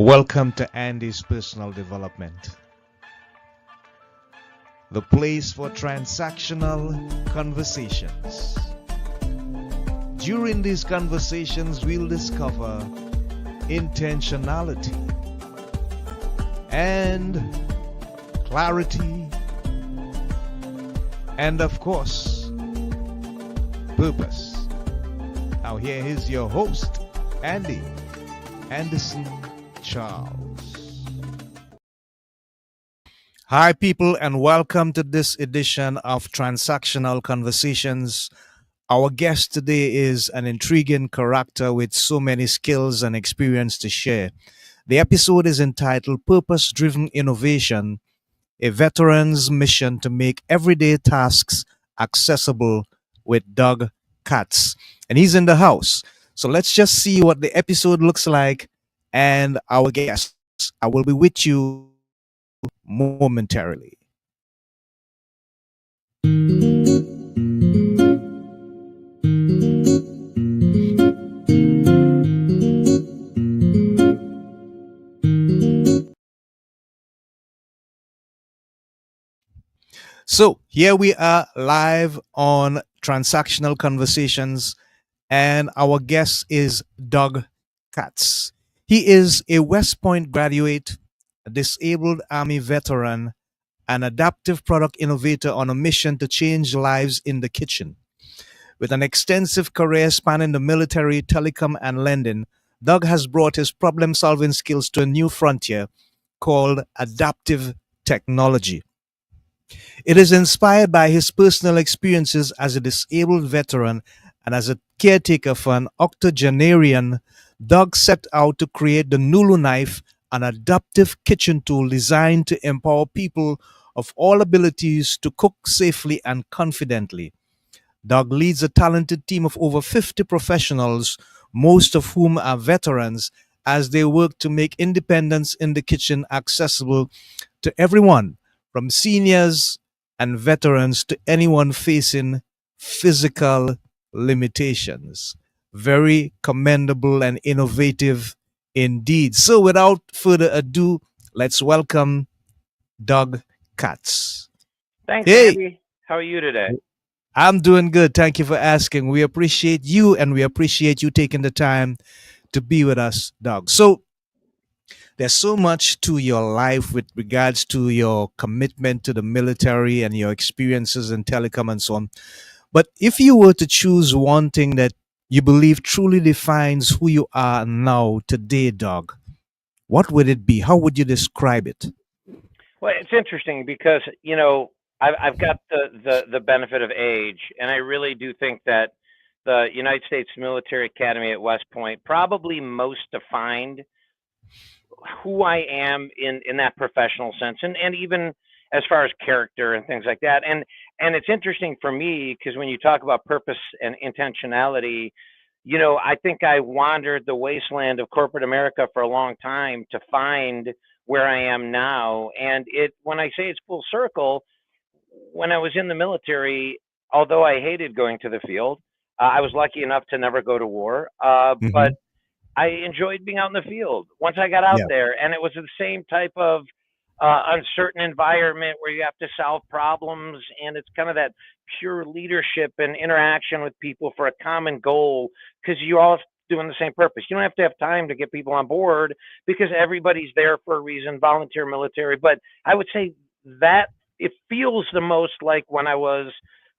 Welcome to Andy's Personal Development, the place for transactional conversations. During these conversations, we'll discover intentionality and clarity, and of course, purpose. Now, here is your host, Andy Anderson Charles. Hi, people, and welcome to this edition of Transactional Conversations. Our guest today is an intriguing character with so many skills and experience to share. The episode is entitled Purpose Driven Innovation, a veteran's mission to make everyday tasks accessible with Doug Katz. And he's in the house. So let's just see what the episode looks like and our guests. I will be with you momentarily. So here we are live on Transactional Conversations, and our guest is Doug Katz. He is a West Point graduate, a disabled Army veteran, an adaptive product innovator on a mission to change lives in the kitchen. With an extensive career spanning the military, telecom, and lending, Doug has brought his problem solving skills to a new frontier called adaptive technology. It is inspired by his personal experiences as a disabled veteran and as a caretaker for an octogenarian. Doug set out to create the Nulu knife, an adaptive kitchen tool designed to empower people of all abilities to cook safely and confidently. Doug leads a talented team of over 50 professionals, most of whom are veterans, as they work to make independence in the kitchen accessible to everyone, from seniors and veterans to anyone facing physical limitations. Very commendable and innovative indeed. So, without further ado, let's welcome Doug Katz. Thanks, Hey, Andy. How are you today? I'm doing good. Thank you for asking. We appreciate you and we appreciate you taking the time to be with us, Doug. So, there's so much to your life with regards to your commitment to the military and your experiences in telecom and so on. But if you were to choose one thing that you believe truly defines who you are now today, Doug, what would it be? How would you describe it? Well, it's interesting because I've got the benefit of age, and I really do think that the United States Military Academy at West Point probably most defined who I am in that professional sense, and even as far as character and things like that. And it's interesting for me because when you talk about purpose and intentionality, I think I wandered the wasteland of corporate America for a long time to find where I am now. And when I say it's full circle, when I was in the military, although I hated going to the field, I was lucky enough to never go to war. But Hmm. I enjoyed being out in the field once I got out Yeah. there, and it was the same type of uncertain environment where you have to solve problems, and it's kind of that pure leadership and interaction with people for a common goal because you're all doing the same purpose. You don't have to have time to get people on board because everybody's there for a reason, volunteer military. But I would say that it feels the most like when I was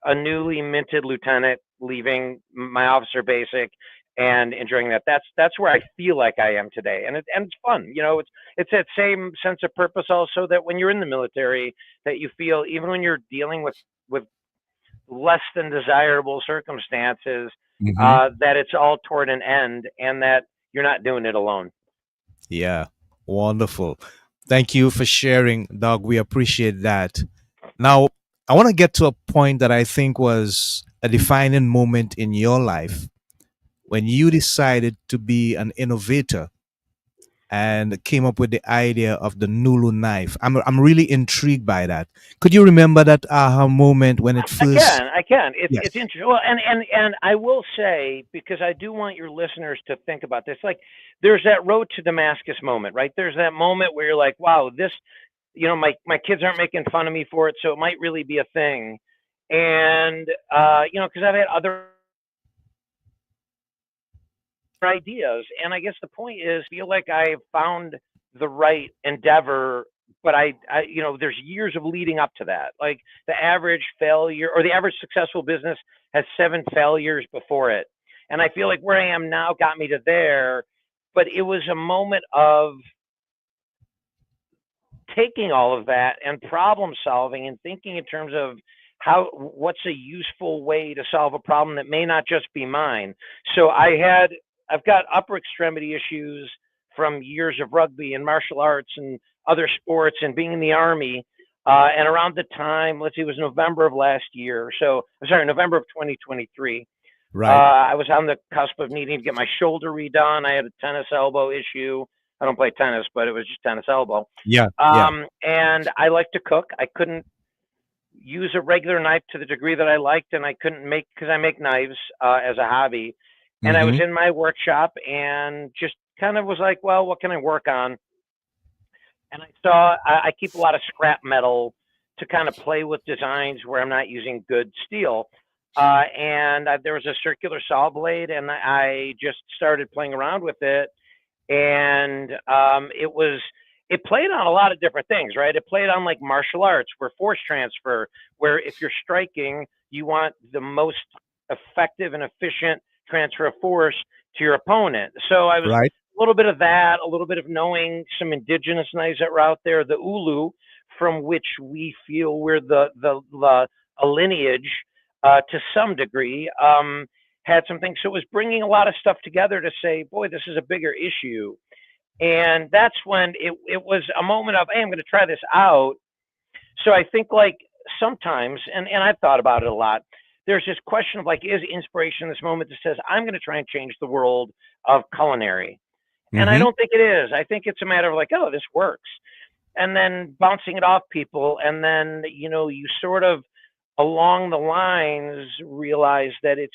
a newly minted lieutenant leaving my officer basic and enjoying that. That's where I feel like I am today, and it's fun. It's that same sense of purpose also that when you're in the military that you feel even when you're dealing with less than desirable circumstances, Hmm. that it's all toward an end and that you're not doing it alone. Yeah. Wonderful. Thank you for sharing, Doug. We appreciate that. Now, I want to get to a point that I think was a defining moment in your life when you decided to be an innovator and came up with the idea of the Nulu knife. I'm really intrigued by that. Could you remember that aha moment when it I first? can, I can. It's Yes. interesting. Well, and I will say, because I do want your listeners to think about this. Like, there's that road to Damascus moment, right? There's that moment where you're like, wow, this, my kids aren't making fun of me for it, so it might really be a thing. And because I've had other ideas, and I guess the point is, feel like I've found the right endeavor, but there's years of leading up to that. Like, the average failure or the average successful business has 7 failures before it, and I feel like where I am now got me to there. But it was a moment of taking all of that and problem solving and thinking in terms of what's a useful way to solve a problem that may not just be mine. So I've got upper extremity issues from years of rugby and martial arts and other sports and being in the army. And around the time, let's see, it was November of last year. So I'm sorry, November of 2023. Right. I was on the cusp of needing to get my shoulder redone. I had a tennis elbow issue. I don't play tennis, but it was just tennis elbow. Yeah. Yeah. And I like to cook. I couldn't use a regular knife to the degree that I liked, and I couldn't make, because I make knives as a hobby. And I was Mm-hmm. in my workshop and just kind of was like, well, what can I work on? And I saw I keep a lot of scrap metal to kind of play with designs where I'm not using good steel. And there was a circular saw blade, and I just started playing around with it. And it played on a lot of different things, right? It played on like martial arts, where force transfer, where if you're striking, you want the most effective and efficient transfer of force to your opponent. So I was Right. a little bit of that, a little bit of knowing some indigenous knives that were out there, the Ulu, from which we feel we're the a lineage to some degree. Had some things. So it was bringing a lot of stuff together to say, boy, this is a bigger issue. And that's when it was a moment of, hey, I'm going to try this out. So I think, like, sometimes, and I've thought about it a lot, there's this question of, like, is inspiration this moment that says, I'm going to try and change the world of culinary? And I Mm-hmm. don't think it is. I think it's a matter of like, oh, this works. And then bouncing it off people. And then, you sort of along the lines realize that it's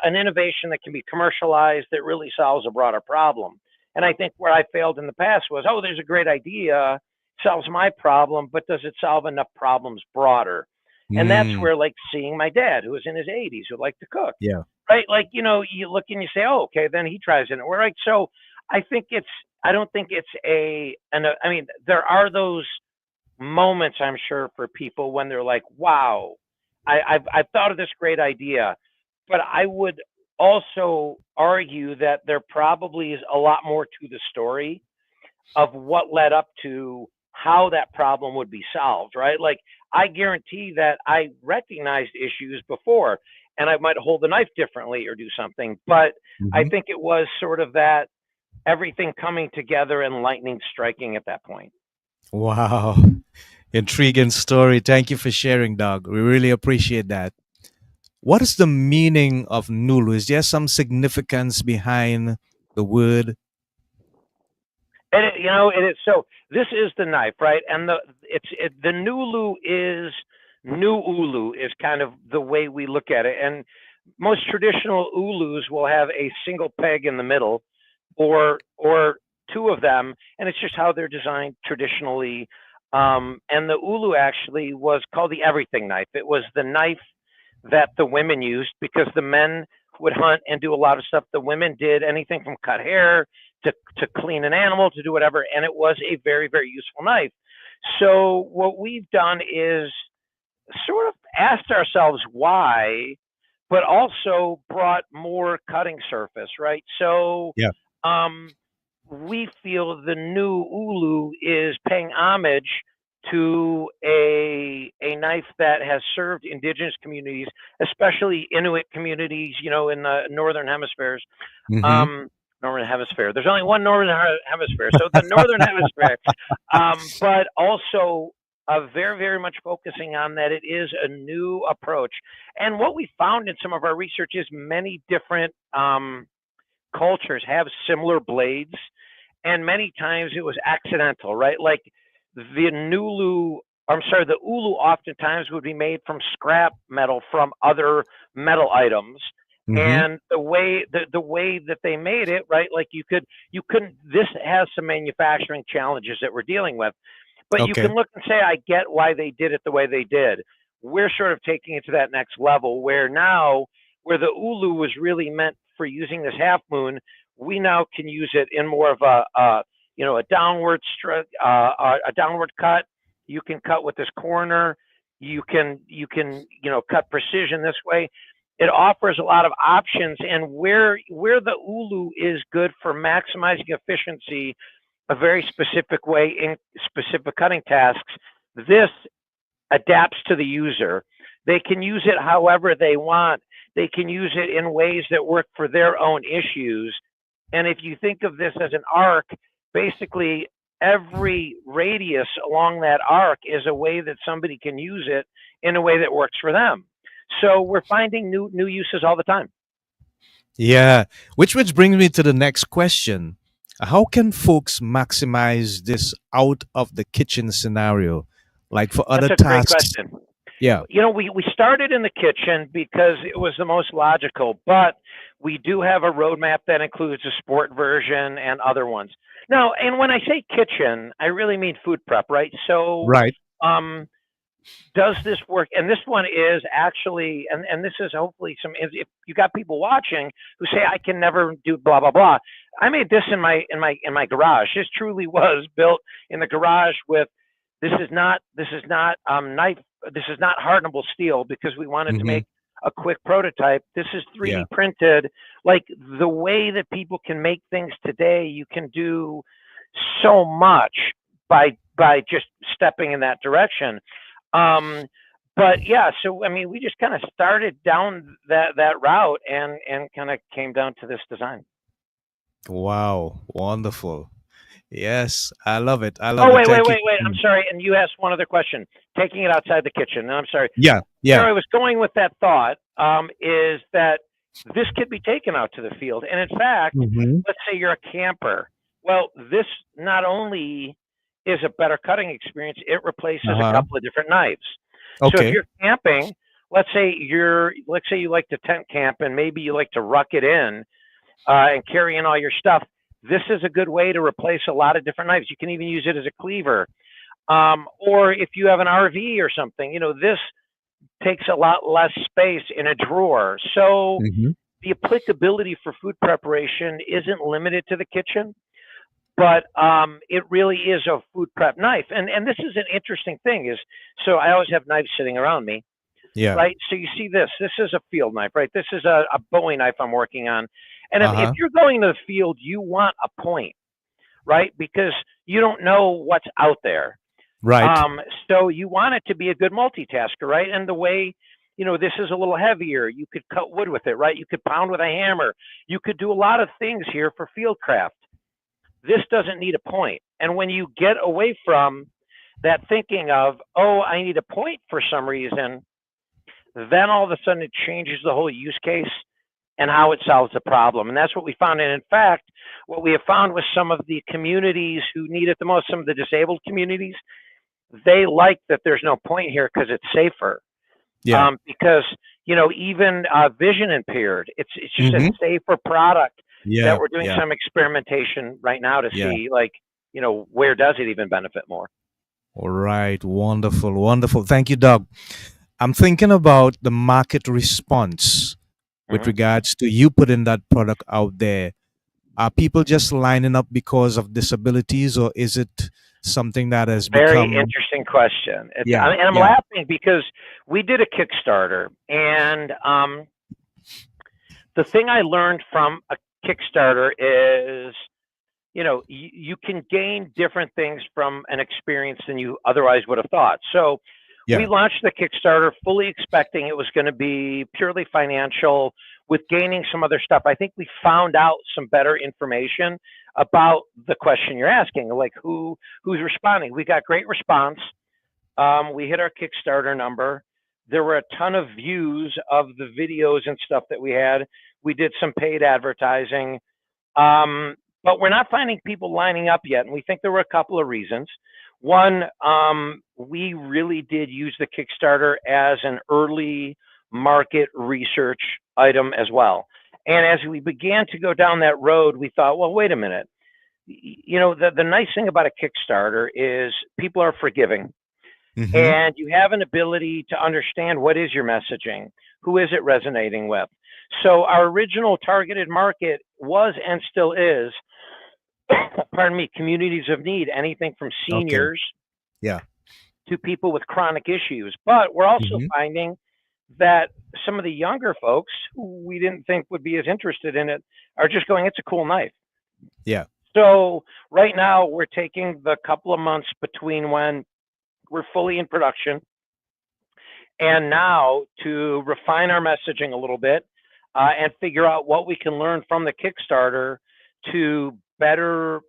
an innovation that can be commercialized that really solves a broader problem. And I think where I failed in the past was, oh, there's a great idea, solves my problem, but does it solve enough problems broader? And that's Mm. where, like, seeing my dad, who was in his 80s, who liked to cook, Yeah. right? Like, you look and you say, oh, okay, then he tries it. Right. So I think I don't think it's I mean, there are those moments, I'm sure, for people when they're like, wow, I've thought of this great idea. But I would also argue that there probably is a lot more to the story of what led up to how that problem would be solved, right? Like, I guarantee that I recognized issues before and I might hold the knife differently or do something. But I Mm-hmm. think it was sort of that everything coming together and lightning striking at that point. Wow. Intriguing story. Thank you for sharing, Doug. We really appreciate that. What is the meaning of Nulu? Is there some significance behind the word? And it is. So this is the knife, right? And the Nulu is New Ulu is kind of the way we look at it. And most traditional Ulus will have a single peg in the middle, or two of them, and it's just how they're designed traditionally. And the Ulu actually was called the everything knife. It was the knife that the women used because the men would hunt and do a lot of stuff. The women did anything from cut hair to clean an animal to do whatever, and it was a very, very useful knife. So what we've done is sort of asked ourselves why, but also brought more cutting surface, right? So Yeah. um, we feel the new Ulu is paying homage to a knife that has served indigenous communities, especially Inuit communities, in the northern hemispheres. Mm-hmm. Um, northern hemisphere. There's only one northern hemisphere, so the northern hemisphere. But also very, very much focusing on that it is a new approach. And what we found in some of our research is many different cultures have similar blades, and many times it was accidental, right? Like the Nulu, I'm sorry, the ulu oftentimes would be made from scrap metal from other metal items. Mm-hmm. And the way that they made it, right? Like you couldn't. This has some manufacturing challenges that we're dealing with, but you Okay. can look and say, I get why they did it the way they did. We're sort of taking it to that next level where now, where the ulu was really meant for using this half moon, we now can use it in more of a downward a downward cut. You can cut with this corner. You can cut precision this way. It offers a lot of options, and where the ulu is good for maximizing efficiency a very specific way in specific cutting tasks. This adapts to the user. They can use it however they want. They can use it in ways that work for their own issues. And if you think of this as an arc, basically every radius along that arc is a way that somebody can use it in a way that works for them. So we're finding new uses all the time. Yeah, which brings me to the next question. How can folks maximize this out of the kitchen scenario? Like for other That's a great tasks? question. Yeah. We started in the kitchen because it was the most logical, but we do have a roadmap that includes a sport version and other ones. Now, and when I say kitchen, I really mean food prep, right? So, Right. um, does this work? And this one is actually, and this is hopefully if you got people watching who say I can never do blah blah blah. I made this in my garage. This truly was built in the garage with. This is not knife. This is not hardenable steel because we wanted to Mm-hmm. make a quick prototype. This is Yeah. 3D printed. Like the way that people can make things today, you can do so much by just stepping in that direction. Um, but yeah, so I mean, we just kind of started down that route and kind of came down to this design. Wow. Wonderful. Yes, I love it. I love Oh it. wait, wait, Thank you. wait, wait. I'm Mm. sorry. And you asked one other question. Taking it outside the kitchen. And I'm sorry. Yeah. Where Yeah. I was going with that thought is that this could be taken out to the field. And in fact, Mm-hmm. let's say you're a camper. Well, this not only is a better cutting experience, it replaces a Uh-huh. couple of different knives. So if Okay. you're camping, let's say you like to tent camp and maybe you like to ruck it in and carry in all your stuff. This is a good way to replace a lot of different knives. You can even use it as a cleaver. Or if you have an RV or something, this takes a lot less space in a drawer. So Mm-hmm. the applicability for food preparation isn't limited to the kitchen, but it really is a food prep knife. And this is an interesting thing is, so I always have knives sitting around me, Yeah. right? So you see this. This is a field knife, right? This is a Bowie knife I'm working on. And if Uh-huh. you're going to the field, you want a point, right? Because you don't know what's out there. Right. So you want it to be a good multitasker, right? And the way, this is a little heavier. You could cut wood with it, right? You could pound with a hammer. You could do a lot of things here for field craft. This doesn't need a point. And when you get away from that thinking of, oh, I need a point for some reason, then all of a sudden it changes the whole use case and how it solves the problem. And that's what we found. And in fact, what we have found with some of the communities who need it the most, some of the disabled communities, they like that there's no point here because it's safer. Yeah. Because even vision impaired, it's just a Mm-hmm. safer product that Yeah. we're doing Yeah. some experimentation right now to Yeah. see like where does it even benefit more. All right. Wonderful. Wonderful. Thank you, Doug. I'm thinking about the market response with Hmm. regards to you putting that product out there. Are people just lining up because of disabilities, or is it something that has Very become? interesting question. Yeah. And I'm Yeah. laughing because we did a Kickstarter, and the thing I learned from a Kickstarter is, you can gain different things from an experience than you otherwise would have thought. So we Yeah. launched the Kickstarter fully expecting it was going to be purely financial with gaining some other stuff. I think we found out some better information about the question you're asking, like who's responding. We got great response. We hit our Kickstarter number. There were a ton of views of the videos and stuff that we had. We did some paid advertising. But we're not finding people lining up yet, and we think there were a couple of reasons. One, we really did use the Kickstarter as an early market research item as well. And as we began to go down that road, we thought, well, wait a minute. You know, the nice thing about a Kickstarter is people are forgiving, Mm-hmm. and you have an ability to understand what is your messaging, who is it resonating with. So our original targeted market was and still is, pardon me, communities of need, anything from Okay. seniors Yeah. to people with chronic issues. But we're also Mm-hmm. finding that some of the younger folks who we didn't think would be as interested in it are just going, it's a cool knife. Yeah. So right now we're taking the couple of months between when we're fully in production and now to refine our messaging a little bit and figure out what we can learn from the Kickstarter to better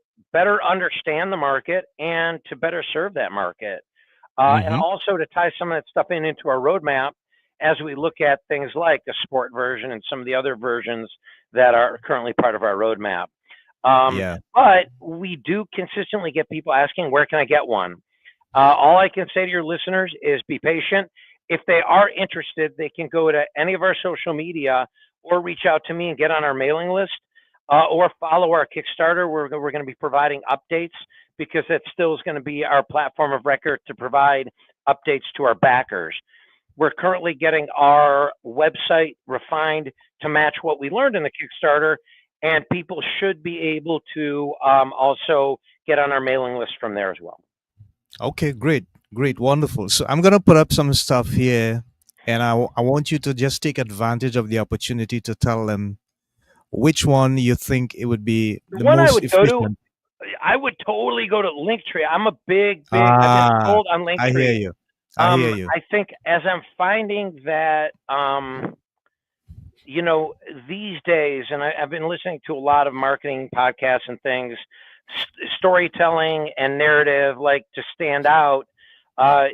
understand the market and to better serve that market, and Mm-hmm. also to tie some of that stuff into our roadmap as we look at things like the sport version and some of the other versions that are currently part of our roadmap. Um, Yeah. but we do consistently get people asking, where can I get one? All I can say to your listeners is be patient. If they are interested, they can go to any of our social media or reach out to me and get on our mailing list, or follow our Kickstarter. We're going to be providing updates because that still is going to be our platform of record to provide updates to our backers. We're currently getting our website refined to match what we learned in the Kickstarter, and people should be able to also get on our mailing list from there as well. Okay. Great. Great. Wonderful. So I'm gonna put up some stuff here, and I want you to just take advantage of the opportunity to tell them which one you think it would be The the one I most would go to, efficient. I would totally go to Linktree. I'm a big. I've been Ah, sold on I hear Linktree. you. I hear you. I think as I'm finding that, you know, these days, and I've been listening to a lot of marketing podcasts and things, storytelling and narrative, like to stand out.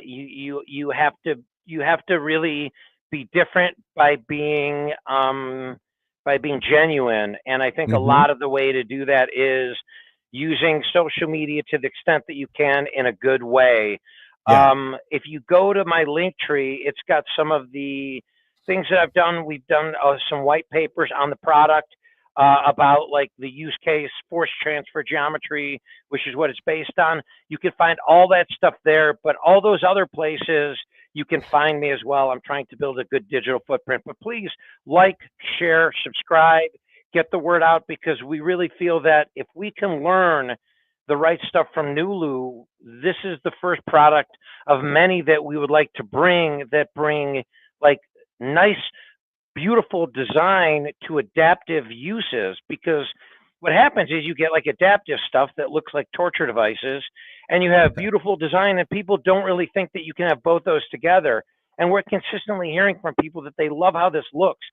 You have to really be different by being genuine, and I think a Mm-hmm. lot of the way to do that is using social media to the extent that you can in a good way. Yeah. If you go to my link tree, it's got some of the things that I've done. We've done some white papers on the product, about like the use case, force transfer geometry, which is what it's based on. You can find all that stuff there, but all those other places you can find me as well. I'm trying to build a good digital footprint, but please like, share, subscribe, get the word out, because we really feel that if we can learn the right stuff from Nulu, this is the first product of many that we would like to bring that bring like nice, beautiful design to adaptive uses. Because what happens is you get like adaptive stuff that looks like torture devices, and you have beautiful design, and people don't really think that you can have both those together. And we're consistently hearing from people that they love how this looks.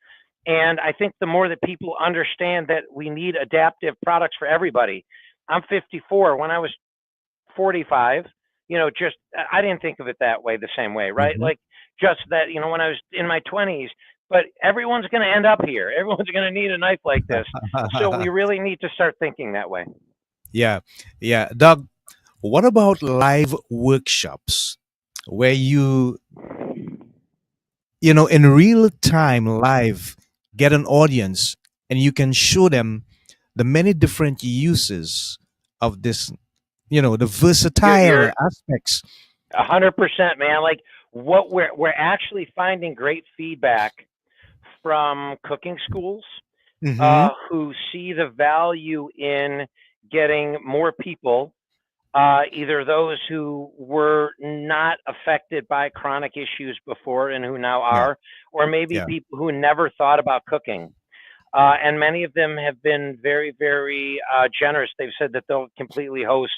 And I think the more that people understand that we need adaptive products for everybody. I'm 54. When I was 45, you know, just I didn't think of it that way, the same way, right? Mm-hmm. Like just that, you know, when I was in my 20s, but everyone's going to end up here. Everyone's going to need a knife like this. So we really need to start thinking that way. Yeah. Yeah. Doug, what about live workshops where in real time live get an audience and you can show them the many different uses of this, the versatile You're aspects. 100%, man. Like what we're actually finding great feedback from cooking schools, Mm-hmm. who see the value in getting more people, either those who were not affected by chronic issues before and who now Yeah. are, or maybe Yeah. people who never thought about cooking. And many of them have been very generous. They've said that they'll completely host.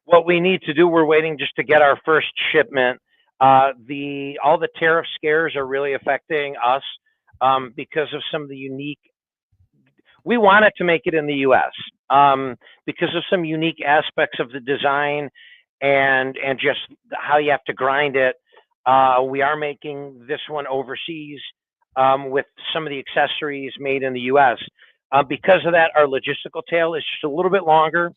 What we need to do, we're waiting just to get our first shipment. The all the tariff scares are really affecting us, because of some of the unique. We wanted to make it in the U.S. Because of some unique aspects of the design and just how you have to grind it. We are making this one overseas, with some of the accessories made in the U.S. Because of that, our logistical tail is just a little bit longer.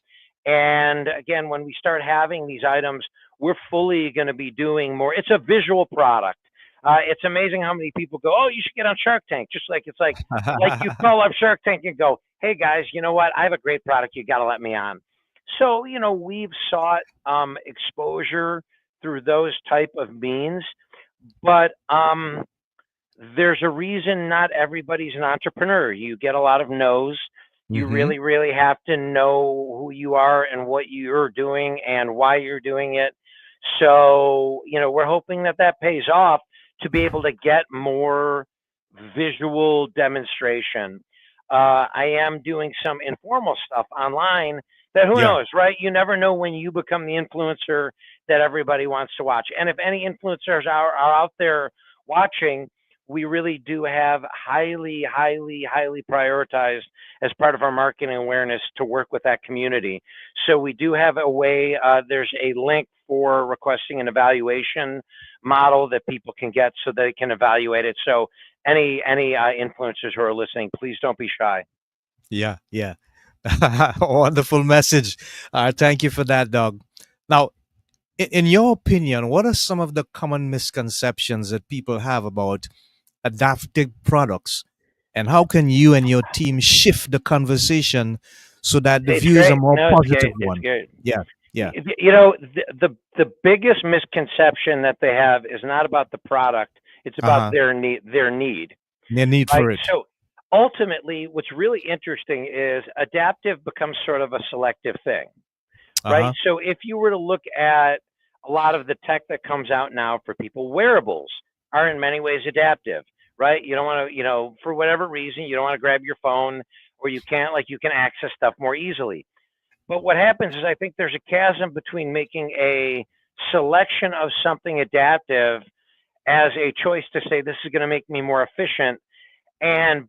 And again, when we start having these items, we're fully going to be doing more. It's a visual product. It's amazing how many people go, "Oh, you should get on Shark Tank." Just like it's like you call up Shark Tank and go, "Hey guys, you know what? I have a great product. You got to let me on." So we've sought exposure through those type of means, but there's a reason not everybody's an entrepreneur. You get a lot of no's. You Hmm. really, really have to know who you are and what you're doing and why you're doing it. So, we're hoping that that pays off to be able to get more visual demonstration. I am doing some informal stuff online that who Yeah. knows, right? You never know when you become the influencer that everybody wants to watch. And if any influencers are out there watching, we really do have highly, highly, highly prioritized as part of our marketing awareness to work with that community. So we do have a way, there's a link for requesting an evaluation model that people can get so they can evaluate it. So any influencers who are listening, please don't be shy. Yeah. Yeah. Wonderful message. Thank you for that, Doug. Now, in your opinion, what are some of the common misconceptions that people have about adaptive products, and how can you and your team shift the conversation so that the It's view is a great. more No, it's positive great. It's one? good. Yeah. Yeah. The biggest misconception that they have is not about the product; it's Uh about huh. their need. Their need. The need Right. for it. So ultimately, what's really interesting is adaptive becomes sort of a selective thing, Uh right? huh. So if you were to look at a lot of the tech that comes out now for people, wearables are in many ways adaptive, right? You don't want to, for whatever reason, you don't want to grab your phone or you can't, like, you can access stuff more easily. But what happens is I think there's a chasm between making a selection of something adaptive as a choice to say this is going to make me more efficient and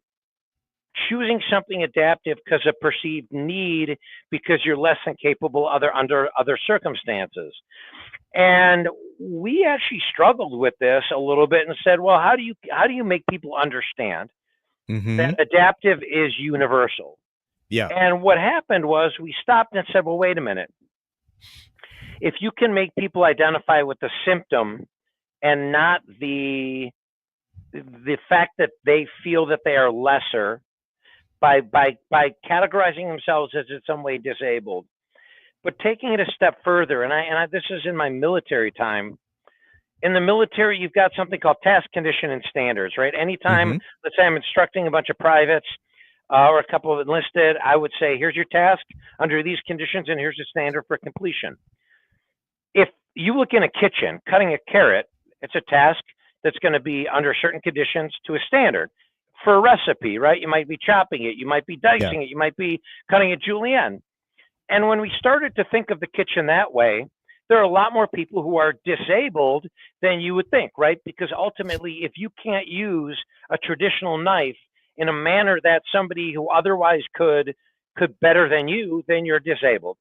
choosing something adaptive because of perceived need because you're less than capable under other circumstances. And we actually struggled with this a little bit and said, well, how do you make people understand Mm-hmm. that adaptive is universal? Yeah. And what happened was we stopped and said, well, wait a minute. If you can make people identify with the symptom and not the fact that they feel that they are lesser by categorizing themselves as in some way disabled, but taking it a step further, and this is in my military time. In the military, you've got something called task, condition, and standards, right? Anytime, Mm-hmm. let's say I'm instructing a bunch of privates or a couple of enlisted, I would say, here's your task under these conditions, and here's the standard for completion. If you look in a kitchen, cutting a carrot, it's a task that's going to be under certain conditions to a standard. For a recipe, right? You might be chopping it, you might be Yeah. dicing it, you might be cutting it julienne. And when we started to think of the kitchen that way, there are a lot more people who are disabled than you would think, right? Because ultimately, if you can't use a traditional knife in a manner that somebody who otherwise could better than you, then you're disabled.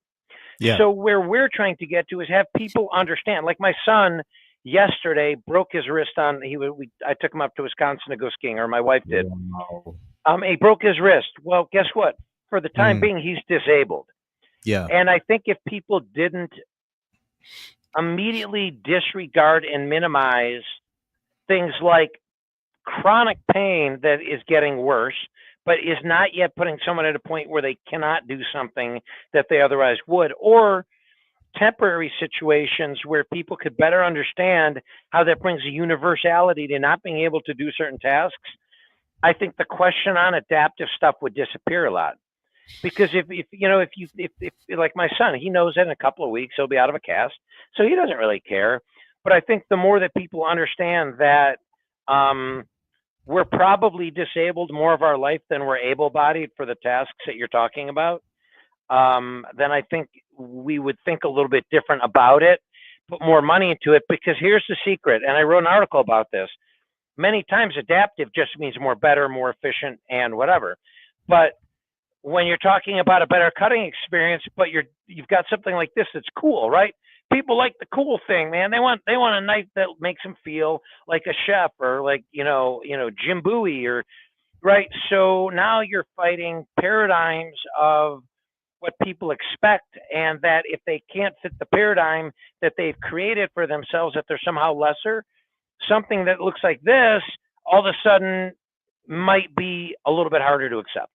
Yeah. So where we're trying to get to is have people understand. Like my son yesterday broke his wrist on I took him up to Wisconsin to go skiing, or my wife did. Wow. He broke his wrist. Well, guess what? For the time Mm. being, he's disabled. Yeah. And I think if people didn't immediately disregard and minimize things like chronic pain that is getting worse, but is not yet putting someone at a point where they cannot do something that they otherwise would, or temporary situations where people could better understand how that brings a universality to not being able to do certain tasks, I think the question on adaptive stuff would disappear a lot. Because if like my son, he knows that in a couple of weeks he'll be out of a cast, so he doesn't really care. But I think the more that people understand that um, we're probably disabled more of our life than we're able-bodied for the tasks that you're talking about, then I think we would think a little bit different about it, put more money into it. Because here's the secret, and I wrote an article about this. Many times, adaptive just means more better, more efficient, and whatever. But when you're talking about a better cutting experience, but you've got something like this that's cool, right? People like the cool thing, man. They want a knife that makes them feel like a chef or like Jim Bowie or right? So now you're fighting paradigms of what people expect, and that if they can't fit the paradigm that they've created for themselves, that they're somehow lesser. Something that looks like this all of a sudden might be a little bit harder to accept.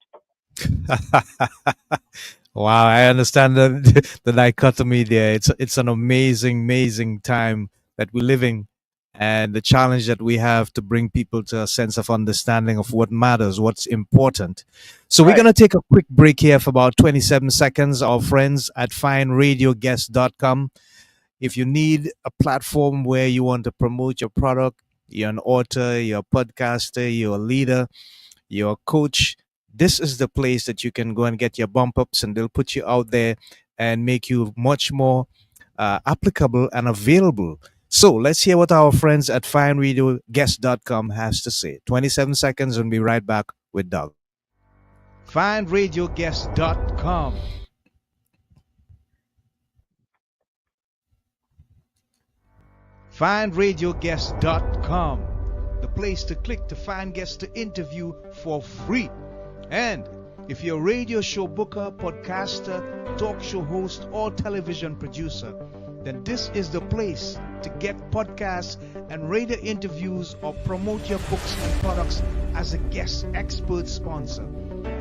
Wow, I understand the dichotomy there. It's an amazing, amazing time that we're living, and the challenge that we have to bring people to a sense of understanding of what matters, what's important. So we're Right. gonna take a quick break here for about 27 seconds. Our friends at fineradioguest.com. If you need a platform where you want to promote your product, you're an author, you're a podcaster, you're a leader, your coach, this is the place that you can go and get your bump ups, and they'll put you out there and make you much more applicable and available. So let's hear what our friends at fineradioguest.com has to say. 27 seconds and be right back with Doug. Fineradioguest.com. Fineradioguest.com. The place to click to find guests to interview for free. And if you're a radio show booker, podcaster, talk show host, or television producer, then this is the place to get podcasts and radio interviews or promote your books and products as a guest expert sponsor.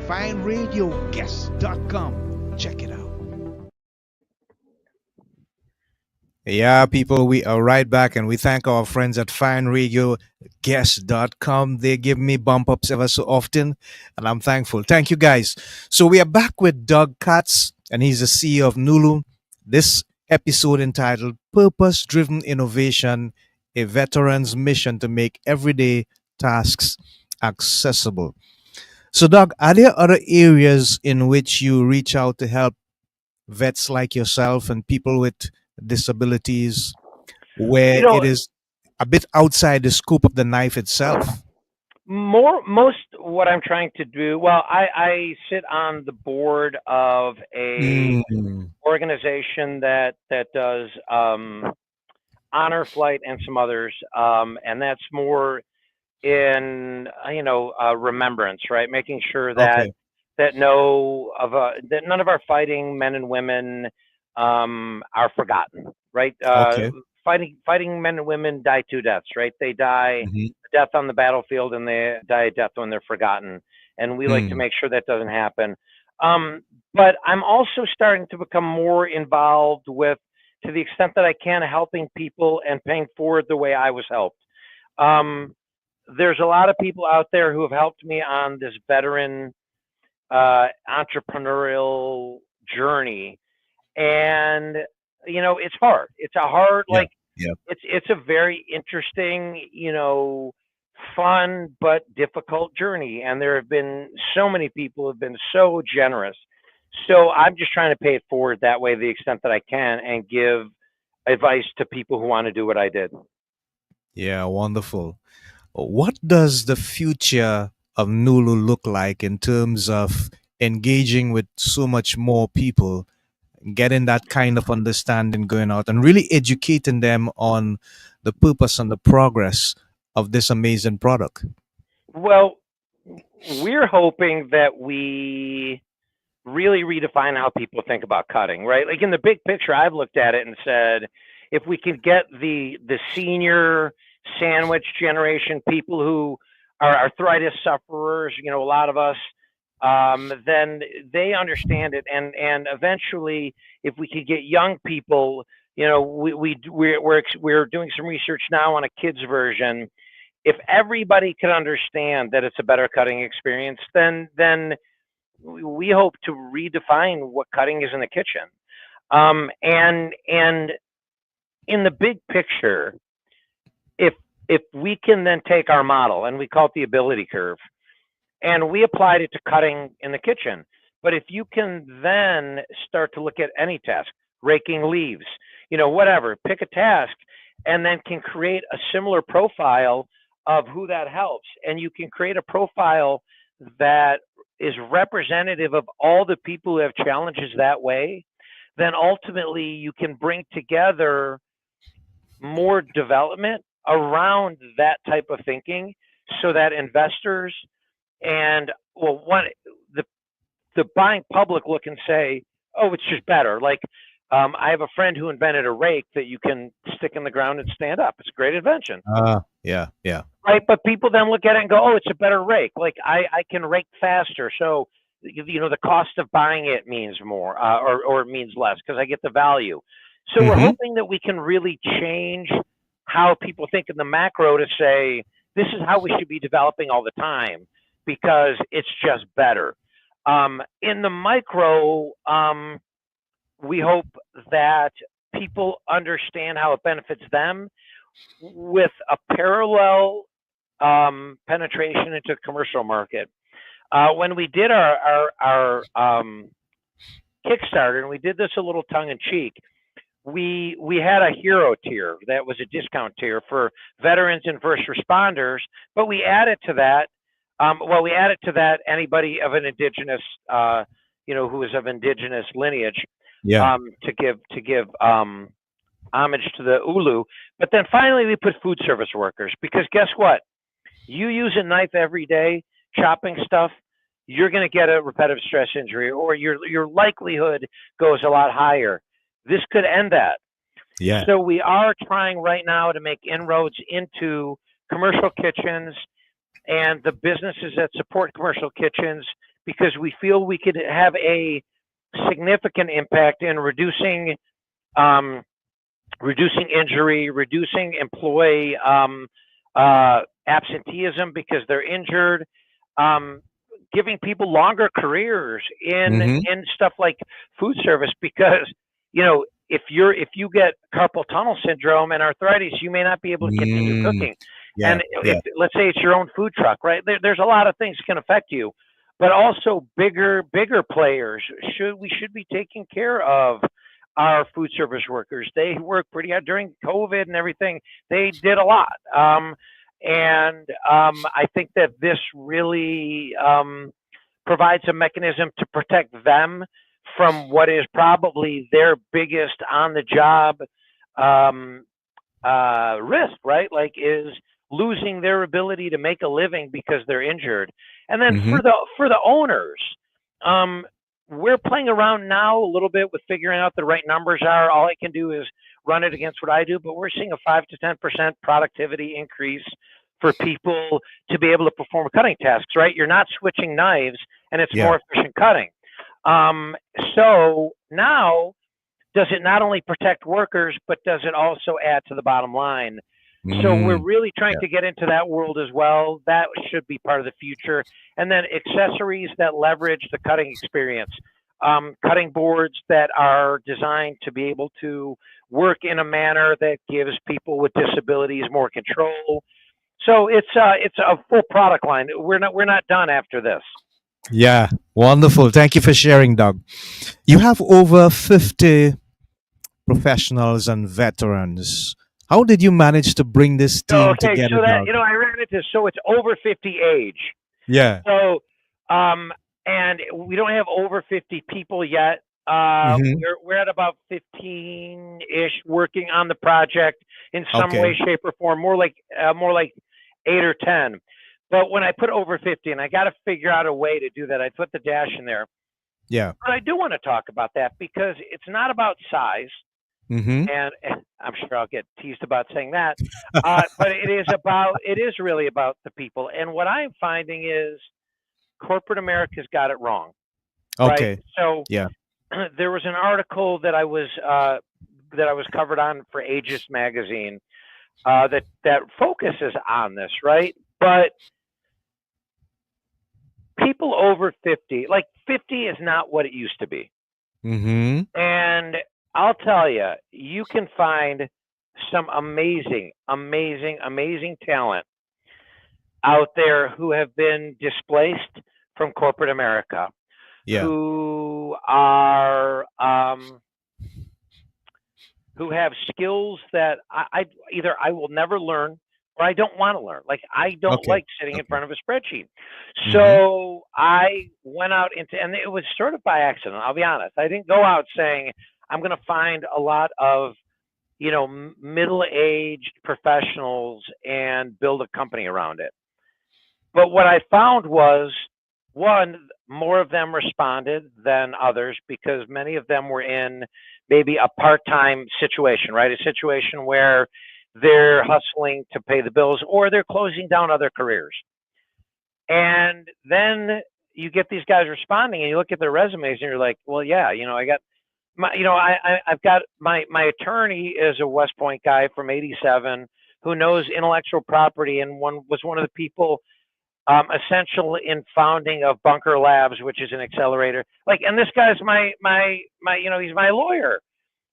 FineRadioGuest.com. Check it out. Yeah, people, we are right back, and we thank our friends at fineradioguest.com. They give me bump ups ever so often, and I'm thankful. Thank you, guys. So we are back with Doug Katz, and he's the CEO of Nulu. This episode entitled Purpose Driven Innovation, a Veteran's Mission to Make Everyday Tasks Accessible. So, Doug, are there other areas in which you reach out to help vets like yourself and people with disabilities You where know, it is a bit outside the scope of the knife itself? most what I'm trying to do, well, I sit on the board of a Mm, organization that does honor flight and some others, and that's more in remembrance, right? Making sure that okay. that none of our fighting men and women are forgotten, right? Okay. Fighting men and women die two deaths, right? They die Hmm. a death on the battlefield, and they die a death when they're forgotten, and we like to Mm, make sure that doesn't happen. Um, but I'm also starting to become more involved with, to the extent that I can, helping people and paying forward the way I was helped. Um, there's a lot of people out there who have helped me on this veteran entrepreneurial journey, and it's hard. It's a hard, yeah. like, Yeah. it's a very interesting, fun but difficult journey, and there have been so many people who have been so generous. So I'm just trying to pay it forward that way, the extent that I can, and give advice to people who want to do what I did. Yeah. Wonderful. What does the future of Nulu look like in terms of engaging with so much more people, getting that kind of understanding going out, and really educating them on the purpose and the progress of this amazing product? Well, we're hoping that we really redefine how people think about cutting, right? Like, in the big picture, I've looked at it and said, if we could get the senior sandwich generation, people who are arthritis sufferers, a lot of us, then they understand it, and eventually, if we could get young people, we're doing some research now on a kids version. If everybody could understand that it's a better cutting experience, then we hope to redefine what cutting is in the kitchen. And in the big picture, if if we can then take our model, and we call it the ability curve, and we applied it to cutting in the kitchen, but if you can then start to look at any task, raking leaves, whatever, pick a task, and then can create a similar profile of who that helps, and you can create a profile that is representative of all the people who have challenges that way, then ultimately you can bring together more development around that type of thinking, so that investors And well, the the buying public look and say, oh, it's just better. Like, I have a friend who invented a rake that you can stick in the ground and stand up. It's a great invention, Yeah, yeah. right? But people then look at it and go, oh, it's a better rake. Like, I can rake faster. So, the cost of buying it means more, or it means less because I get the value. So we're Mm-hmm. hoping that we can really change how people think in the macro to say, this is how we should be developing all the time because it's just better. In the micro, we hope that people understand how it benefits them with a parallel penetration into the commercial market. When we did our Kickstarter, and we did this a little tongue in cheek, we had a hero tier that was a discount tier for veterans and first responders, but we added to that. We added to that anybody of an indigenous, who is of indigenous lineage, Yeah. to give homage to the Ulu. But then finally, we put food service workers because guess what? You use a knife every day chopping stuff, you're going to get a repetitive stress injury, or your likelihood goes a lot higher. This could end that. Yeah. So we are trying right now to make inroads into commercial kitchens and the businesses that support commercial kitchens because we feel we could have a significant impact in um, reducing injury, reducing employee absenteeism because they're injured, um, giving people longer careers in Mm-hmm. stuff like food service because if you get carpal tunnel syndrome and arthritis, you may not be able to continue Mm. cooking. Yeah, And if yeah, let's say it's your own food truck, right? There's a lot of things that can affect you, but also bigger players we should be taking care of our food service workers. They work pretty hard during COVID and everything. They did a lot. And I think that this really provides a mechanism to protect them from what is probably their biggest on the job um, risk, right? Like, is losing their ability to make a living because they're injured. And then Mm-hmm. for the owners, um, we're playing around now a little bit with figuring out the right numbers are. All I can do is run it against what I do, but we're seeing a 5 to 10% productivity increase for people to be able to perform cutting tasks. Right? You're not switching knives, and it's Yeah. more efficient cutting. Um, so now, does it not only protect workers, but does it also add to the bottom line? So we're Mm. really trying Yeah. to get into that world as well. That should be part of the future. And then accessories that leverage the cutting experience. Cutting boards that are designed to be able to work in a manner that gives people with disabilities more control. So it's a full product line. We're not done after this. Yeah. Wonderful. Thank you for sharing, Doug. You have over 50 professionals and veterans. How did you manage to bring this team Okay, together, so that Doug? I ran into, so it's over 50 age. Yeah. So, and we don't have over 50 people yet. Mm-hmm. We're at about 15-ish working on the project in some Okay. way, shape, or form. More like 8 or 10. But when I put over 50, and I got to figure out a way to do that, I put the dash in there. Yeah. But I do want to talk about that because it's not about size, Mm-hmm. and I'm sure I'll get teased about saying that. But it is really about the people. And what I'm finding is corporate America's got it wrong, right? Okay. So Yeah. there was an article that I was covered on for Aegis magazine that focuses on this, right? But people over 50, like 50, is not what it used to be, Mm-hmm. and I'll tell you, you can find some amazing, amazing, amazing talent out there who have been displaced from corporate America, Yeah. who have skills that either I will never learn or I don't want to learn. Like, I don't Okay. like sitting in Okay. front of a spreadsheet. Mm-hmm. So I went out and it was sort of by accident. I'll be honest. I didn't go out saying I'm going to find a lot of middle-aged professionals and build a company around it. But what I found was, one, more of them responded than others because many of them were in maybe a part-time situation, right? A situation where they're hustling to pay the bills or they're closing down other careers. And then you get these guys responding and you look at their resumes and you're like, well, yeah, I got I've got my attorney is a West Point guy from '87 who knows intellectual property and was one of the people essential in founding of Bunker Labs, which is an accelerator. And this guy's my he's my lawyer.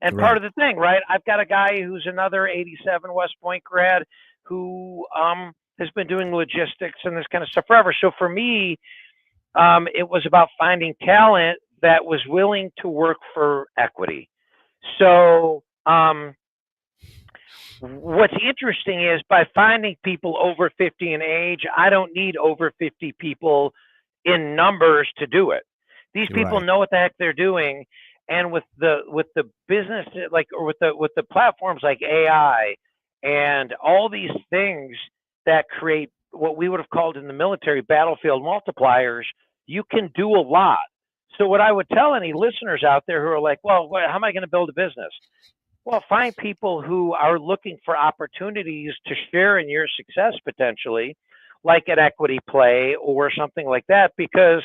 And part Right. of the thing, right? I've got a guy who's another '87 West Point grad who has been doing logistics and this kind of stuff forever. So for me, it was about finding talent that was willing to work for equity. So what's interesting is by finding people over 50 in age, I don't need over 50 people in numbers to do it. These people Right. know what the heck they're doing, and with the business or with the platforms like AI and all these things that create what we would have called in the military battlefield multipliers, you can do a lot. So what I would tell any listeners out there who are like, well, how am I going to build a business? Well, find people who are looking for opportunities to share in your success potentially, like an equity play or something like that, because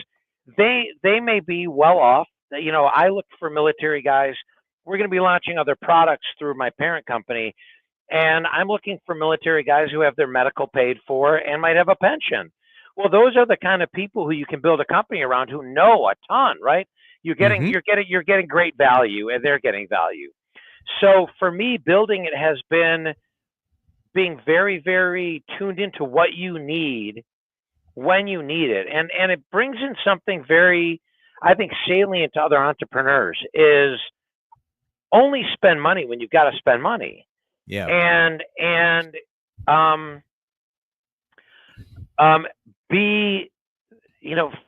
they may be well off. I look for military guys. We're going to be launching other products through my parent company, and I'm looking for military guys who have their medical paid for and might have a pension. Well, those are the kind of people who you can build a company around who know a ton, right? You're getting Mm-hmm. you're getting you're getting great value, and they're getting value. So for me, building it has been being very, very tuned into what you need when you need it. And it brings in something very, I think, salient to other entrepreneurs is only spend money when you've got to spend money. Yeah. And um um be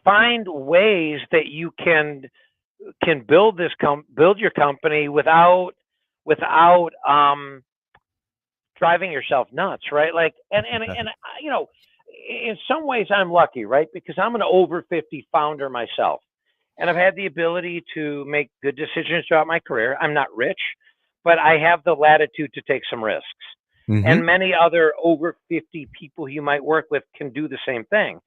find ways that you can build your company without driving yourself nuts, right? You know, in some ways I'm lucky, right? Because I'm an over 50 founder myself. And I've had the ability to make good decisions throughout my career. I'm not rich, but I have the latitude to take some risks. Mm-hmm. And many other over 50 people you might work with can do the same thing.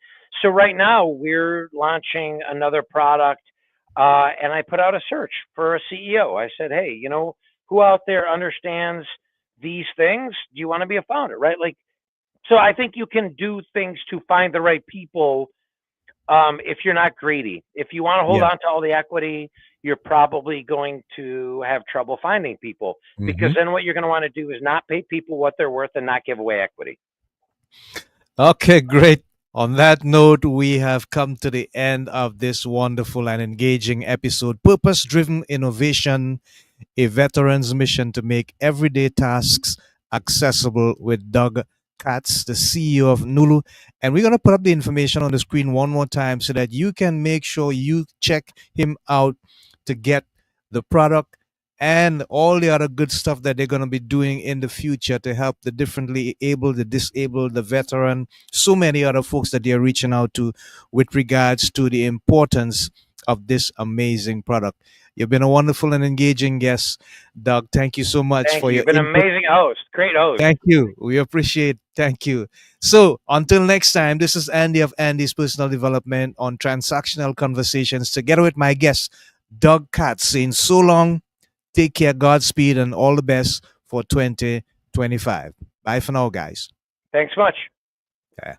So right now we're launching another product, and I put out a search for a CEO. I said, hey, who out there understands these things? Do you want to be a founder, right? So I think you can do things to find the right people if you're not greedy. If you want to hold Yeah. on to all the equity, you're probably going to have trouble finding people because Mm-hmm. then what you're going to want to do is not pay people what they're worth and not give away equity. Okay, great. On that note, we have come to the end of this wonderful and engaging episode. Purpose driven innovation, a veteran's mission to make everyday tasks accessible with Doug Katz, the CEO of Nulu. And we're going to put up the information on the screen one more time so that you can make sure you check him out to get the product and all the other good stuff that they're going to be doing in the future to help the differently able, the disabled, the veteran, so many other folks that they're reaching out to with regards to the importance of this amazing product. You've been a wonderful and engaging guest, Doug. Thank you so much Thank for you. your You've been an input. amazing host. Great host. Thank you. We appreciate. Thank you. So until next time, this is Andy of Andy's Personal Development on Transactional Conversations, together with my guest, Doug Katz, saying so long, take care, Godspeed, and all the best for 2025. Bye for now, guys. Thanks much. Yeah.